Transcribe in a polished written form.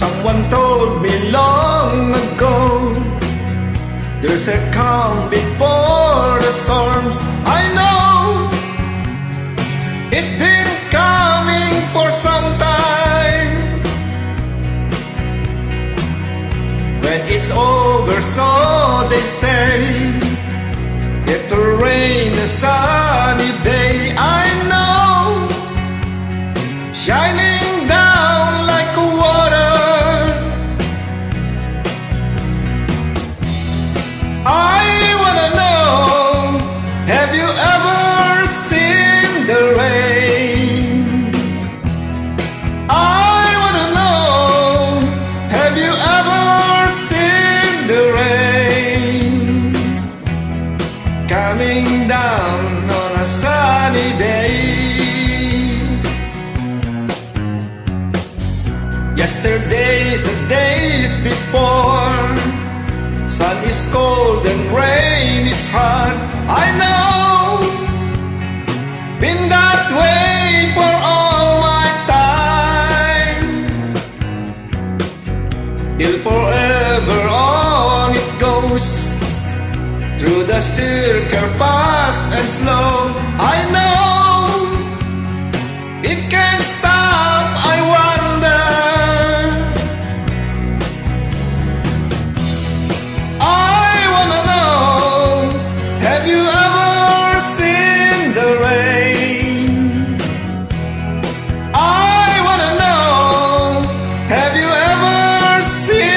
Someone told me long ago, there's a calm before the storms. I know it's been coming for some time. When it's over, so they say, it will rain a sunny day. I know, shining down like water. I wanna know, have you ever seen the rain? I wanna know, have you ever seen the rain coming down on a sunny day? Yesterday's the days before, sun is cold and rain is hard. I know, been that way for all my time. Till forever on it goes, through the circle fast and slow. I know, it can't stop, I wonder. Have you ever seen the rain? I wanna know, have you ever seen